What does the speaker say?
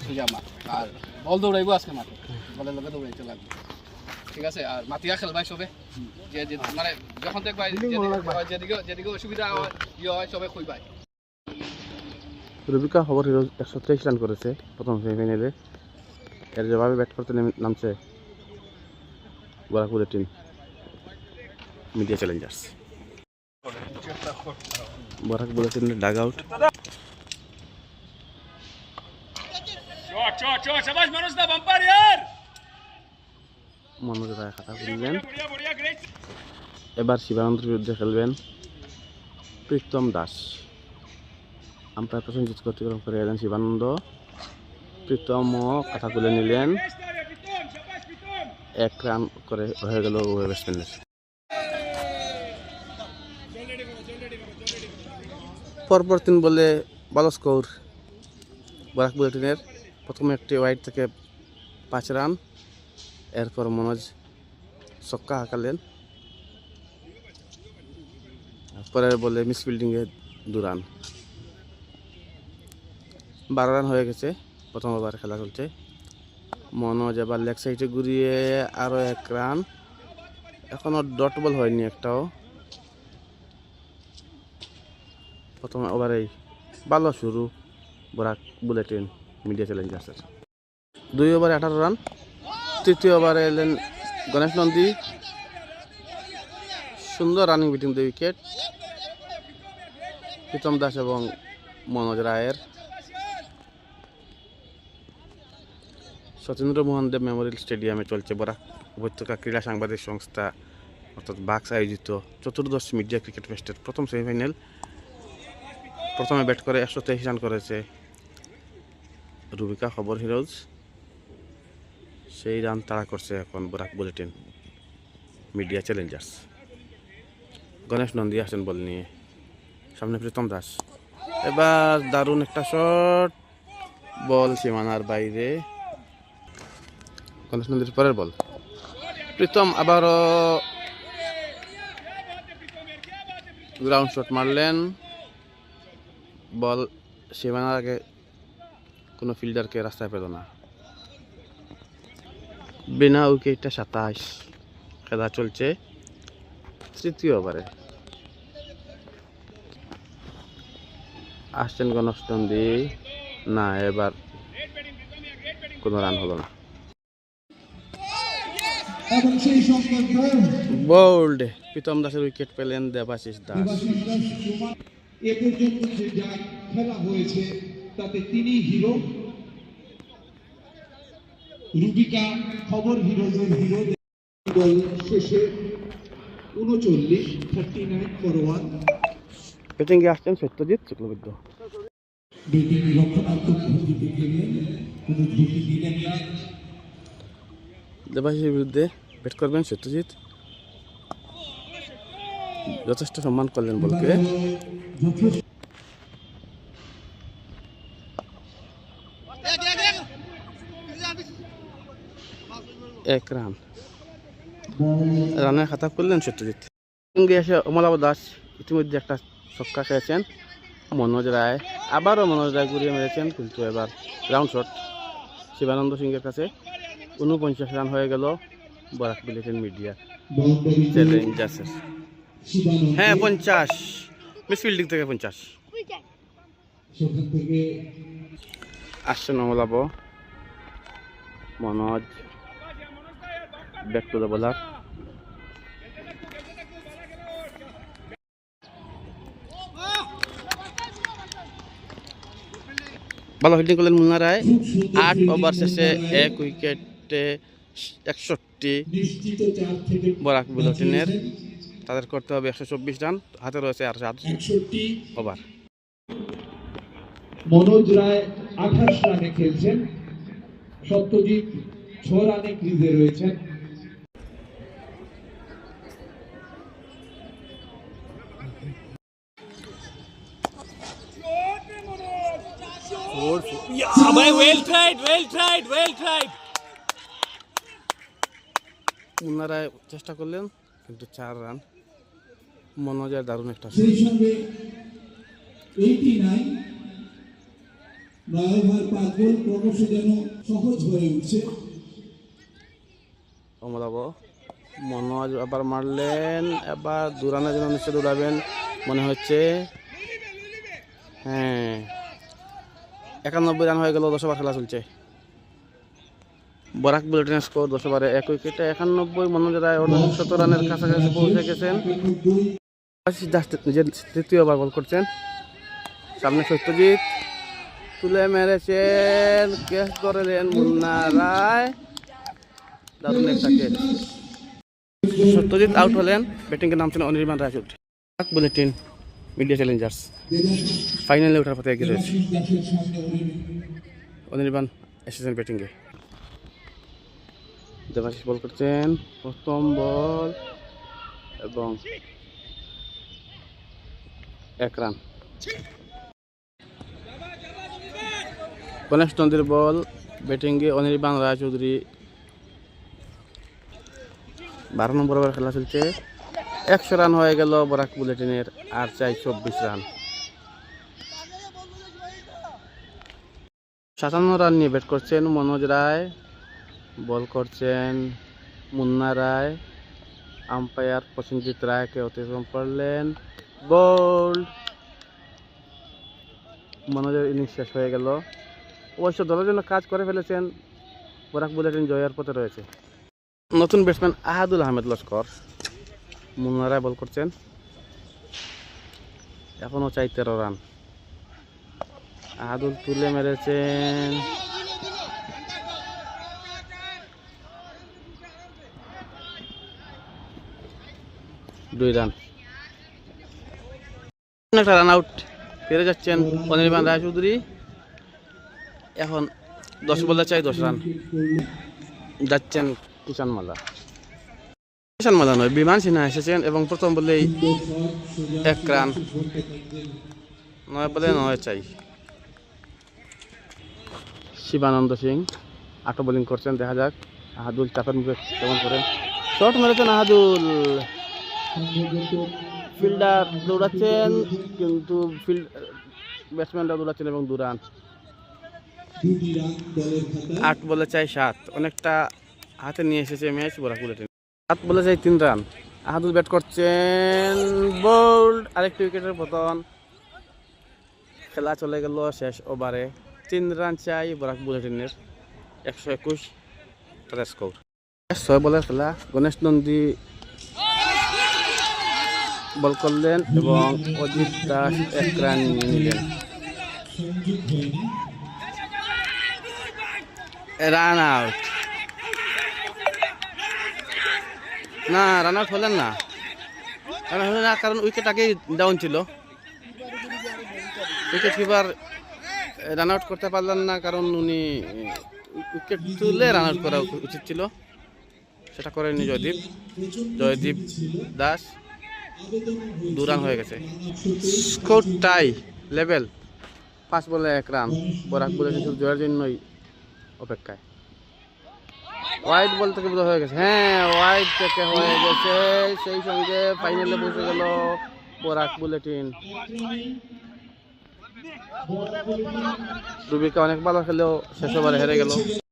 সোজা মাঠ আর বল দৌড়াইবো আজকে মাঠে বলের লগে দৌড়াইতে লাগবে ঠিক আছে আর মাতিয়া খেলবাই সবে যে মানে যখন দেখবাই যেদিকে অসুবিধা হয় হয় সবে খুঁজবাই। রুবিকা খবর হিরো 123 রান করেছে প্রথম সেমিফাইনালে। এর জবাবে ব্যাট করতে নামছে বরাকপুরের টিম মিডিয়া চ্যালেঞ্জার্স। বরাক বুলেটিনের ডাগ আউট। মনোজ রায় খাতা খুলবেন। এবার শিবানন্দের বিরুদ্ধে খেলবেন প্রীতম দাস। আম্পায়ার প্রসেনজিৎ অতিক্রম করে এলেন শিবানন্দ। প্রীতমও কথা তুলে নিলেন। 1 রান করে হয়ে গেল উভয় ব্যাটসম্যানের। পরপর 3 বলে ভালো স্কোর বরাক বুলেটিনের। প্রথমে একটি ওয়াইড থেকে 5 রান। এরপর মনোজ ছক্কা হাঁকালেন। পরের বলে মিস ফিল্ডিংয়ে 2 রান। 12 রান হয়ে গেছে। প্রথম ওভারে খেলা চলছে। মনোজ এবার লেগ সাইডে ঘুরিয়ে আরও 1 রান। এখনও ডট বল হয়নি একটাও। প্রথম ওভারেই ভালো শুরু বরাক বুলেটিন মিডিয়া চ্যালেঞ্জার্সের। 2 ওভারে 18 রান। তৃতীয় ওভারে এলেন গণেশ নন্দী। সুন্দর running between the wicket Pritam Das এবং মনোজ রায়ের। সতীন্দ্র মোহন দেব মেমোরিয়াল স্টেডিয়ামে চলছে বরাক উপত্যকা ক্রীড়া সাংবাদিক সংস্থা অর্থাৎ বাক্স আয়োজিত 14th মিডিয়া ক্রিকেট টেস্টের প্রথম সেমিফাইনাল। প্রথমে ব্যাট করে 123 রান করেছে রুবিকা খবর হিরোজ। সেই রান তাড়া করছে এখন Barak bulletin media Challengers. Ganesh Nandi আসেন বল নিয়ে। সামনে প্রীতম দাস। এবার দারুণ একটা শট, বল সীমানার বাইরে। গণেশ নন্দীর পরের বল। প্রীতম আবারও গ্রাউন্ড শট মারলেন। বল সীমানার আগে কোনো ফিল্ডারকে রাস্তায় পেল না। বিনা উইকেটে 27। খেলা চলছে তৃতীয় ওভারে। আসছেন গণেশ নন্দী। না, এবার কোনো রান হলো না। বোল্ড প্রীতম দাসের উইকেট পেলেন দেবাশিস দাস। এ পর্যন্ত যে যা খেলা হয়েছে তাতে তিনি হিরো। রুবিকা খবর হিরোজের হিরো। দল শেষে 39 ফর 1। ব্যাটিংয়ে আসছেন সত্যজিৎ শুক্লবৈদ্য। দেবাশিসের বিরুদ্ধে ব্যাট করবেন সত্যজিৎ। যথেষ্ট সম্মান করলেন বলকে। এক রান। রানের খাতা করলেন সত্যজিৎ। সঙ্গে এসে অমলাব দাস ইতিমধ্যে একটা ছক্কা খেয়েছেন। মনোজ রায় আবারও মনোজ রায় ঘুরিয়ে মেরেছেন, কিন্তু এবার গ্রাউন্ড শট শিবানন্দ সিংয়ের কাছে। 49 রান হয়ে গেল বরাক বুলেটিন মিডিয়া চ্যালেঞ্জার্সের। হ্যাঁ 50, মিস ফিল্ডিং থেকে 50। আসছেন অমলাব। Manoj back to the bowler. ভালো ফিল্ডিং করলেন মুন্না রায়। 8 ওভার শেষে 1 উইকেটে 61 বরাক বুলেটিনের। তাদের করতে হবে 124 রান। হাতে রয়েছে আর 61 ওভার। মনোজ রায় 28 রানে খেলছেন। সত্যজিৎ 6 রানে ক্রিজে রয়েছেন। মুন্না রায় চেষ্টা করলেন, কিন্তু 4 রান। মনোজের দারুণ একটা সেই সঙ্গে 89 9 ওভার 5 বল ক্রমশ যেন সহজ হয়ে উঠছে। কমলাবো মনোজ আবার মারলেন, এবার দৌড়ানোর জন্য নিশ্চয় দৌড়াবেন মনে হচ্ছে। হ্যাঁ, 91 রান হয়ে গেল, 10 ওভার খেলা চলছে। বরাক বুলেটিনের স্কোর 10 ওভারে 1 উইকেটে 91। মনোজ রায় 70 রানের কাছাকাছি পৌঁছে গেছেন। নিজের তৃতীয় ওভার বল করছেন, সামনে সত্যজিৎ তুলে মেরেছেন, ক্যাচ করলেন মুন্না রায়, দারুণ একটা ক্যাচ। সত্যজিৎ আউট হলেন, ব্যাটিংয়ে নামছেন Anirban Raychaudhuri. Barak bulletin media challengers ফাইনালে ওঠার পথে এগিয়ে রয়েছে। অনির্বাণ এসেছেন ব্যাটিংয়ে। দেবাশিস বল করছেন, প্রথম বল এবং 1 রান। গণেশ নন্দীর বল, ব্যাটিংয়ে অনির্বাণ রায়চৌধুরী। 12 নম্বর ওভার খেলা চলছে। 100 রান হয়ে গেল বরাক বুলেটিনের, আর চাই 24 রান। 57 রান নিয়ে ব্যাট করছেন মনোজ রায়, বল করছেন মুন্না রায়। আম্পায়ার প্রসেনজিৎ রায়কে অতিক্রম করলেন, বোল্ড। মনোজের ইনিংস শেষ হয়ে গেল। অবশ্য দলের জন্য কাজ করে ফেলেছেন, বরাক বুলেটিন জয়ের পথে রয়েছে। নতুন ব্যাটসম্যান আহাদুল আহমেদ লস্কর। মুন্না রায় বল করছেন, এখনও চাই 13 রান। আহাদুল তুলে মেরেছেন, দুই রান। একটা রান আউট, ফিরে যাচ্ছেন অনির্বাণ রায়চৌধুরী। এখন 10 বলে চাই 10 রান। যাচ্ছেন কিষান মালা, কিষান মালা নয়, বিমান সিনহা এসেছেন এবং প্রথম বলেই 1 রান। 9 বলে 9 চাই। শিবানন্দ সিং 8 বোলিং করছেন, দেখা যাক আহাদুল চাপের মুখে কেমন করেন। শট মেরেছেন আহাদুল, ফিল্ডার দৌড়াচ্ছেন কিন্তু ব্যাটসম্যানরা দৌড়াচ্ছেন এবং 2 রান। 8 বলে চাই 7, অনেকটা হাতে নিয়ে এসেছে ম্যাচ বরাক বুলেটিন। 7 বলে চাই 3 রান। আহাদুল ব্যাট করছেন, বোল্ড, আরেকটি উইকেটের পতন। খেলা চলে গেল শেষ ওভারে। 3 রান চাই বরাক বুলেটিনের, 121 তাদের স্কোর। 6 বলের খেলা। গণেশ নন্দী বল করলেন এবং অজিত দাস 1 রান নিয়ে নিলেন। রান আউট না, রান আউট হলেন না, কারণ উইকেট আগেই ডাউন ছিল। উইকেট কিপার রান আউট করতে পারলেন না, কারণ উনি উইকেট তুলে রান আউট করা উচিত ছিল, সেটা করেনি জয়দীপ দাস। 2 রান হয়ে গেছে। স্কোর টাই লেভেল, 5 বলে 1 রান। বরাক বুলেটিন শুধু জয়ের জন্যই অপেক্ষায়। ওয়াইড বল থেকে বোধ হয়ে গেছে, হ্যাঁ ওয়াইড থেকে হয়ে গেছে, সেই সঙ্গে ফাইনালে পৌঁছে গেল বরাক বুলেটিন। রুবিকা অনেক ভালো খেলেও শেষ ওভারে হেরে গেল।